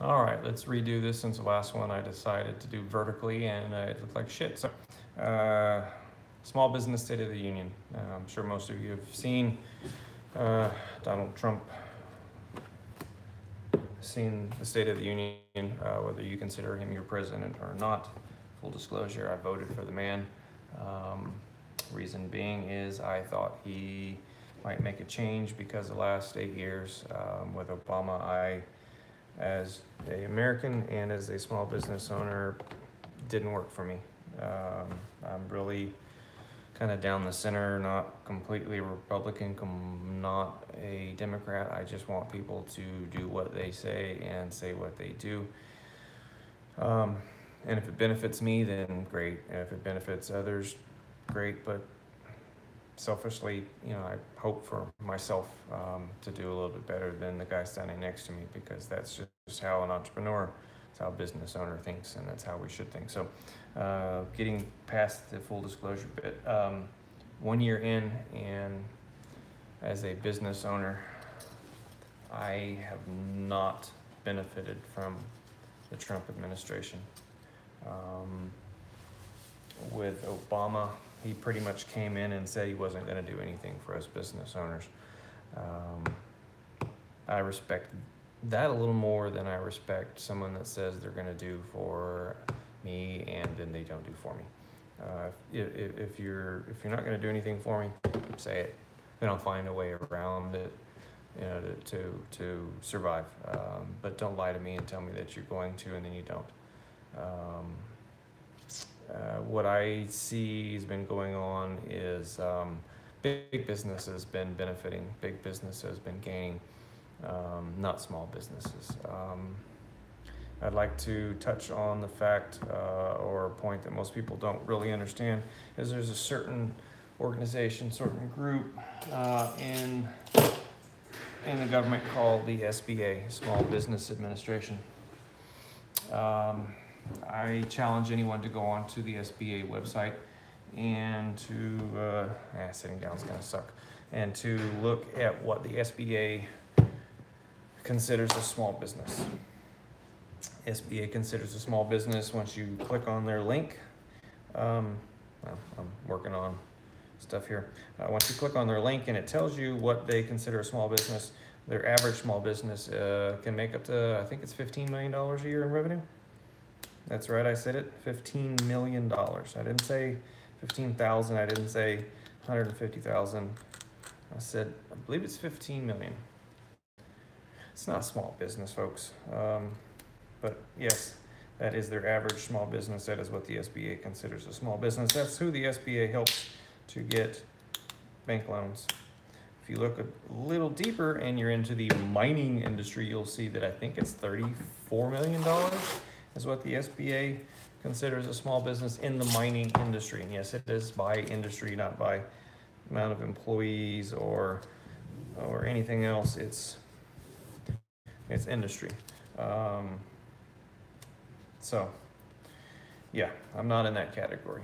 All right, let's redo this since the last one I decided to do vertically and it looked like shit. So, small business State of the Union. I'm sure most of you have seen Donald Trump, seen the State of the Union, whether you consider him your president or not. Full disclosure, I voted for the man. Reason being is I thought he might make a change because the last 8 years with Obama, as an American and as a small business owner, didn't work for me. I'm really kind of down the center, not completely Republican, not a Democrat. I just want people to do what they say and say what they do. And if it benefits me, then great. And if it benefits others, great. But selfishly, I hope for myself to do a little bit better than the guy standing next to me, because that's just how an entrepreneur, it's how a business owner thinks, and that's how we should think. So getting past the full disclosure bit, 1 year in, and as a business owner, I have not benefited from the Trump administration. With Obama, he pretty much came in and said he wasn't going to do anything for us business owners. I respect that a little more than I respect someone that says they're going to do for me and then they don't do for me. If you're not going to do anything for me, say it. Then I'll find a way around it, to survive. But don't lie to me and tell me that you're going to and then you don't. What I see has been going on is big business has been benefiting, big business has been gaining, not small businesses. I'd like to touch on the fact or a point that most people don't really understand is there's a certain organization, certain group in the government called the SBA, Small Business Administration. I challenge anyone to go onto the SBA website and to, sitting down is gonna suck, and to look at what the SBA considers a small business. SBA considers a small business once you click on their link. I'm working on stuff here. Once you click on their link and it tells you what they consider a small business, their average small business can make up to, I think it's $15 million a year in revenue. That's right, I said it, $15 million. I didn't say 15,000, I didn't say 150,000. I said, I believe it's 15 million. It's not small business, folks. But yes, that is their average small business. That is what the SBA considers a small business. That's who the SBA helps to get bank loans. If you look a little deeper and you're into the mining industry, you'll see that I think it's $34 million is what the SBA considers a small business in the mining industry. And yes, it is by industry, not by amount of employees or anything else. It's industry. So yeah, I'm not in that category.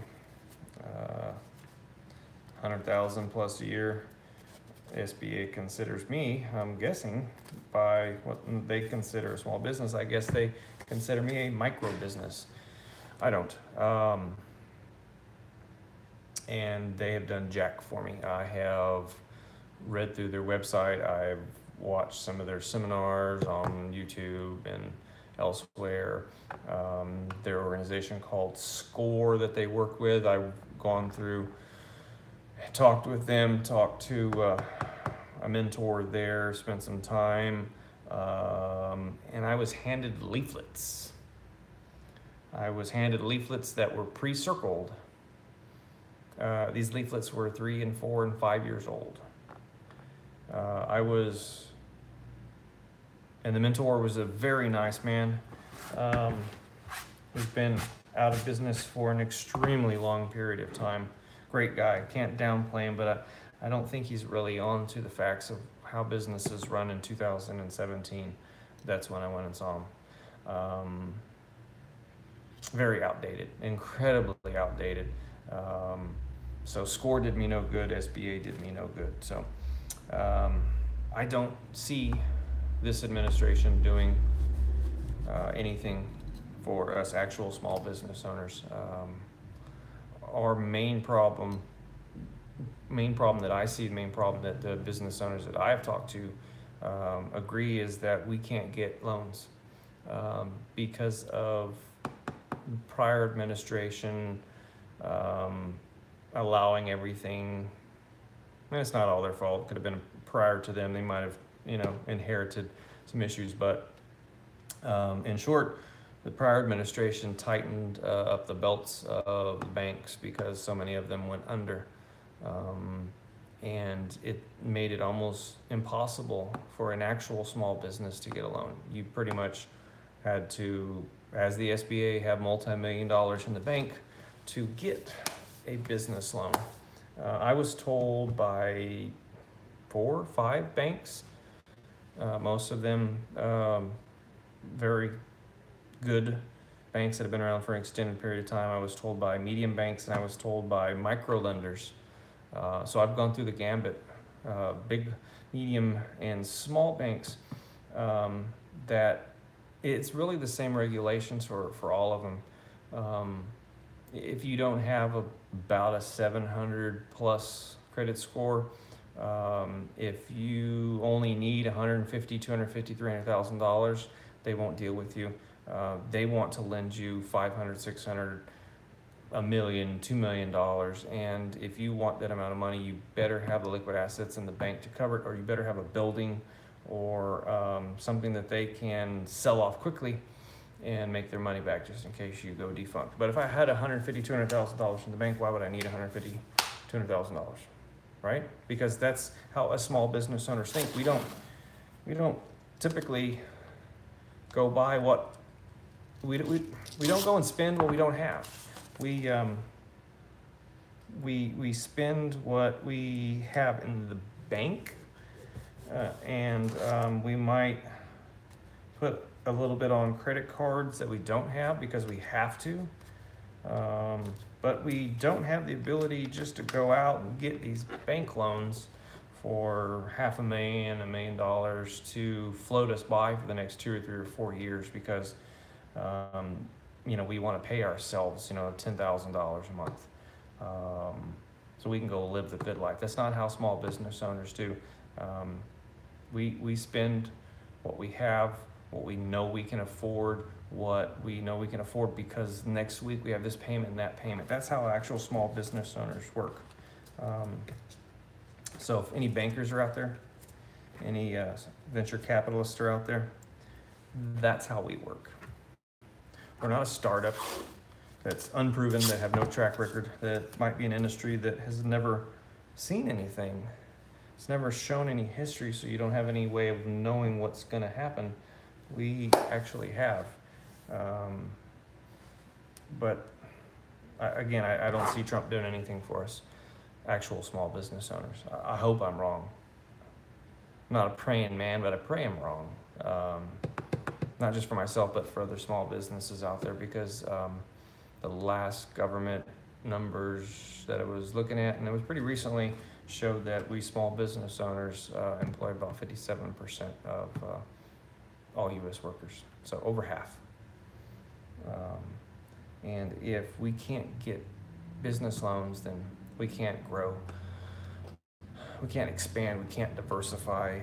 100,000 plus a year. SBA considers me, I'm guessing, by what they consider a small business. I guess they consider me a micro business. I don't. And they have done jack for me. I have read through their website. I've watched some of their seminars on YouTube and elsewhere. Their organization called SCORE that they work with, I've gone through, talked with them, talked to a mentor there, spent some time, and I was handed leaflets. I was handed leaflets that were pre-circled. These leaflets were 3 and 4 and 5 years old. And the mentor was a very nice man. He's been out of business for an extremely long period of time. Great guy, can't downplay him, but I don't think he's really on to the facts of how businesses run in 2017. That's when I went and saw him. Very outdated, incredibly outdated. So SCORE did me no good, SBA did me no good. So I don't see this administration doing anything for us actual small business owners. Our main problem that I see, the main problem that the business owners that I've talked to agree is that we can't get loans because of prior administration allowing everything. And it's not all their fault. It could have been prior to them. They might have, inherited some issues. But in short, the prior administration tightened up the belts of the banks because so many of them went under. And it made it almost impossible for an actual small business to get a loan. You pretty much had to, as the SBA, have multi-million dollars in the bank to get a business loan. I was told by 4 or 5 banks, most of them very good banks that have been around for an extended period of time. I was told by medium banks, and I was told by micro lenders. So I've gone through the gambit, big, medium, and small banks, that it's really the same regulations for all of them. If you don't have about a 700 plus credit score, if you only need $150,000, $250,000, $300,000, they won't deal with you. They want to lend you $500,000, $600,000, $1 million, $2 million, and if you want that amount of money, you better have the liquid assets in the bank to cover it, or you better have a building or something that they can sell off quickly and make their money back just in case you go defunct. But if I had $150,000, $200,000 in the bank, why would I need $150,000, $200,000, right? Because that's how a small business owners think. We don't typically go buy what we don't go and spend what we don't have. We spend what we have in the bank, and we might put a little bit on credit cards that we don't have because we have to, but we don't have the ability just to go out and get these bank loans for $500,000, $1 million to float us by for the next 2 or 3 or 4 years because we want to pay ourselves, $10,000 a month, so we can go live the good life. That's not how small business owners do. We spend what we have, what we know we can afford, because next week we have this payment and that payment. That's how actual small business owners work. So if any bankers are out there, any venture capitalists are out there, that's how we work. We're not a startup that's unproven, that have no track record, that might be an industry that has never seen anything. It's never shown any history, so you don't have any way of knowing what's going to happen. We actually have. But I don't see Trump doing anything for us, actual small business owners. I hope I'm wrong. I'm not a praying man, but I pray I'm wrong. Not just for myself, but for other small businesses out there, because the last government numbers that I was looking at, and it was pretty recently, showed that we small business owners employ about 57% of all U.S. workers, so over half. And if we can't get business loans, then we can't grow, we can't expand, we can't diversify.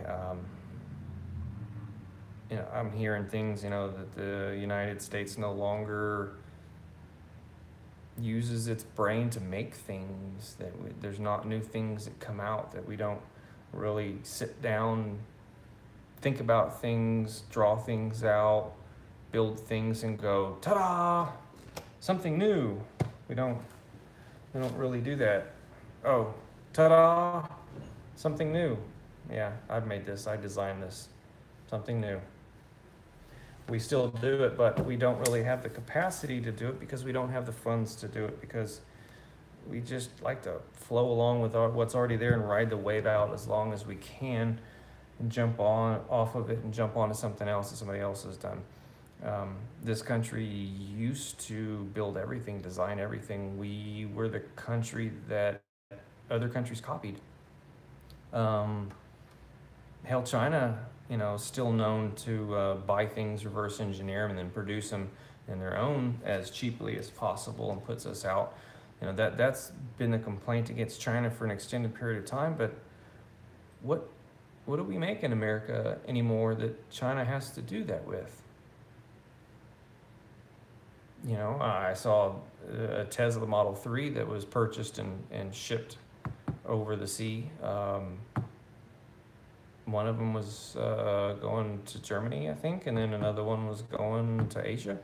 I'm hearing things, that the United States no longer uses its brain to make things, that there's not new things that come out, that we don't really sit down, think about things, draw things out, build things and go, ta-da, something new. We don't really do that. Oh, ta-da, something new. Yeah, I've made this, I designed this, something new. We still do it, but we don't really have the capacity to do it because we don't have the funds to do it, because we just like to flow along with what's already there and ride the wave out as long as we can and jump off of it and jump onto something else that somebody else has done. This country used to build everything, design everything. We were the country that other countries copied. Hell, China still known to buy things, reverse engineer them, and then produce them in their own as cheaply as possible, and puts us out. That's been the complaint against China for an extended period of time. But what do we make in America anymore that China has to do that with? I saw a Tesla Model 3 that was purchased and shipped over the sea. One of them was going to Germany, I think, and then another one was going to Asia,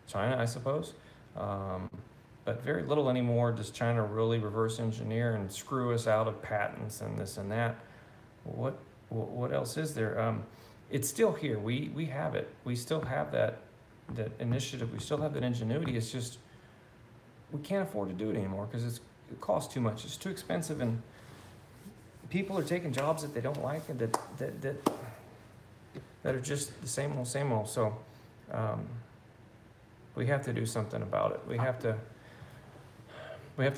China, I suppose. But very little anymore does China really reverse engineer and screw us out of patents and this and that. What else is there? It's still here. We have it. We still have that initiative. We still have that ingenuity. It's just we can't afford to do it anymore because it costs too much. It's too expensive, and people are taking jobs that they don't like and that are just the same old. So we have to do something about it. We have to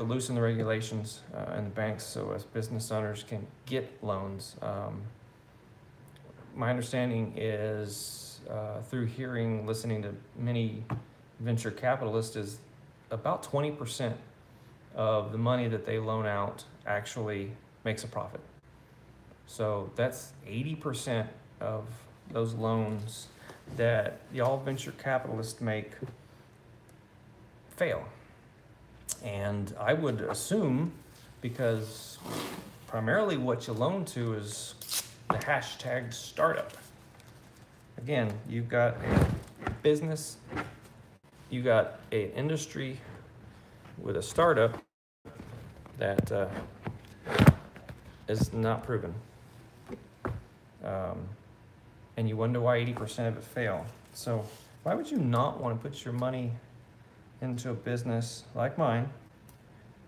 loosen the regulations in the banks so as business owners can get loans. My understanding is through listening to many venture capitalists, is about 20% of the money that they loan out actually makes a profit. So that's 80% of those loans that y'all venture capitalists make fail. And I would assume, because primarily what you loan to is the hashtag startup. Again, you've got a business, you got an industry with a startup that is not proven. And you wonder why 80% of it fail. So why would you not want to put your money into a business like mine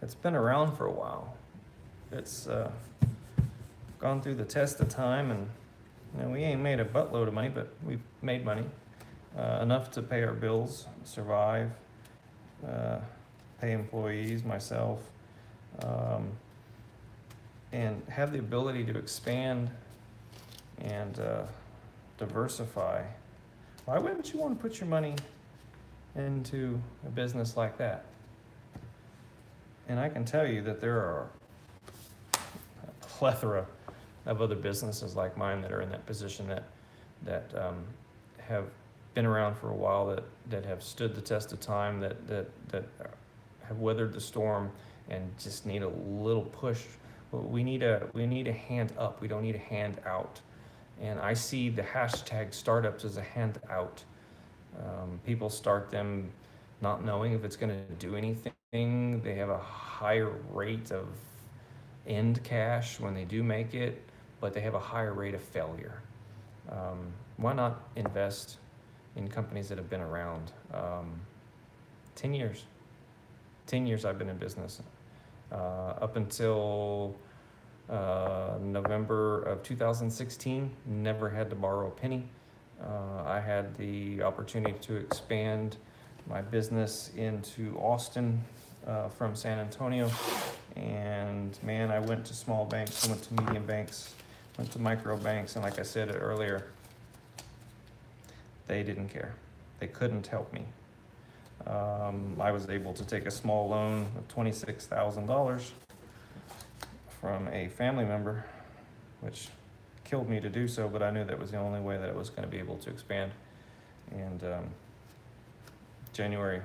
that's been around for a while? It's gone through the test of time, and we ain't made a buttload of money, but we've made money enough to pay our bills, survive, pay employees, myself, and have the ability to expand and diversify. Why wouldn't you want to put your money into a business like that? And I can tell you that there are a plethora of other businesses like mine that are in that position that have been around for a while, that have stood the test of time, that have weathered the storm and just need a little push. We need a hand up. We don't need a hand out. And I see the hashtag startups as a hand out. People start them not knowing if it's going to do anything. They have a higher rate of end cash when they do make it, but they have a higher rate of failure. Why not invest in companies that have been around? 10 years. 10 years I've been in business. Up until November of 2016, never had to borrow a penny. I had the opportunity to expand my business into Austin from San Antonio. And man, I went to small banks, I went to medium banks, went to micro banks, and like I said earlier, they didn't care. They couldn't help me. I was able to take a small loan of $26,000 from a family member, which killed me to do so, but I knew that was the only way that I was going to be able to expand. And January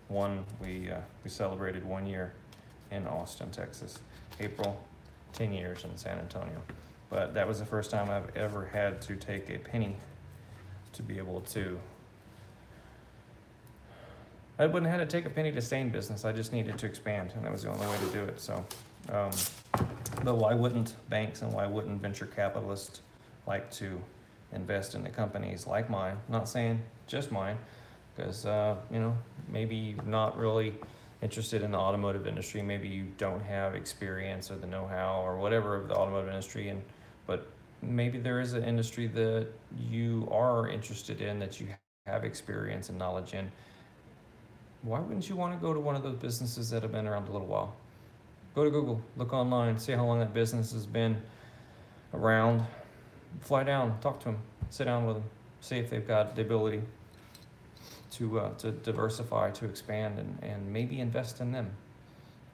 1, we celebrated 1 year in Austin, Texas. April, 10 years in San Antonio. But that was the first time I've ever had to take a penny to be able to. I wouldn't have had to take a penny to stay in business. I just needed to expand, and that was the only way to do it. So, but why wouldn't banks and why wouldn't venture capitalists like to invest in the companies like mine? I'm not saying just mine, because maybe you're not really interested in the automotive industry. Maybe you don't have experience or the know-how or whatever of the automotive industry, but maybe there is an industry that you are interested in, that you have experience and knowledge in. Why wouldn't you want to go to one of those businesses that have been around a little while? Go to Google, look online, see how long that business has been around, fly down, talk to them, sit down with them, see if they've got the ability to diversify, to expand, and maybe invest in them,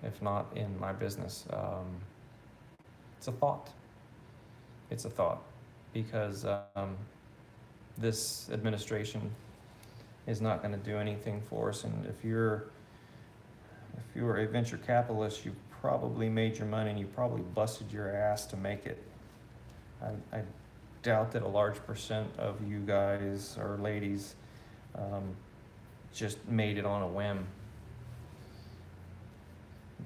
if not in my business. It's a thought. It's a thought, because this administration is not going to do anything for us. And if you're a venture capitalist, you probably made your money and you probably busted your ass to make it. I doubt that a large percent of you guys or ladies just made it on a whim.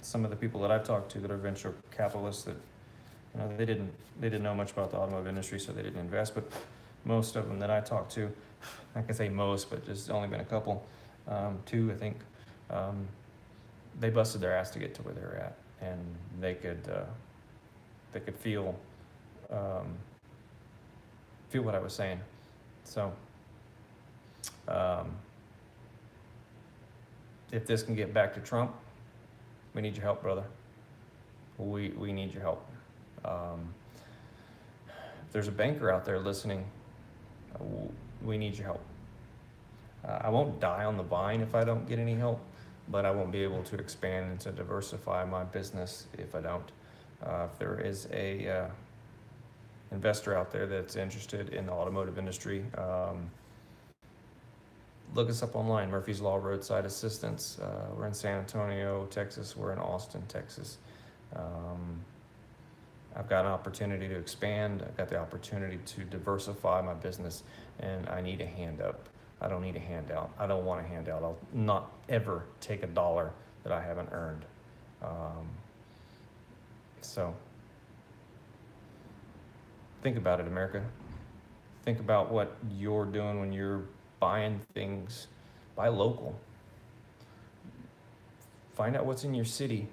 Some of the people that I've talked to that are venture capitalists, that they didn't know much about the automotive industry, so they didn't invest. But most of them that I talked to, I can say most, but there's only been a couple, two I think, they busted their ass to get to where they're at, and they could feel what I was saying. So if this can get back to Trump, we need your help, brother. We need your help. If there's a banker out there listening, we need your help. I won't die on the vine if I don't get any help, but I won't be able to expand and to diversify my business if I don't. If there is a investor out there that's interested in the automotive industry, look us up online, Murphy's Law Roadside Assistance. We're in San Antonio, Texas. We're in Austin, Texas. I've got an opportunity to expand. I've got the opportunity to diversify my business, and I need a hand up. I don't need a handout. I don't want a handout. I'll not ever take a dollar that I haven't earned. So think about it, America. Think about what you're doing when you're buying things. Buy local. Find out what's in your city.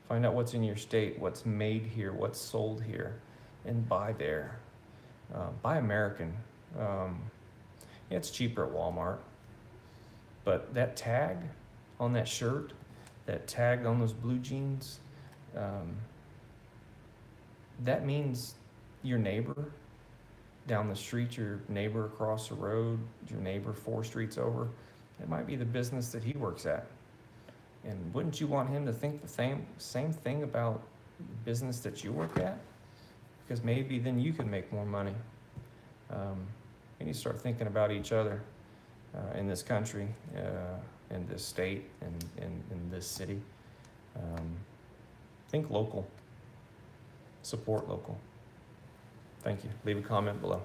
Find out what's in your state, what's made here, what's sold here, and buy there. Buy American. Yeah, it's cheaper at Walmart, but that tag on that shirt, that tag on those blue jeans, that means your neighbor down the street, your neighbor across the road, your neighbor 4 streets over, it might be the business that he works at. And wouldn't you want him to think the same thing about the business that you work at? Because maybe then you can make more money. We need to start thinking about each other in this country, in this state, and in this city. Think local. Support local. Thank you. Leave a comment below.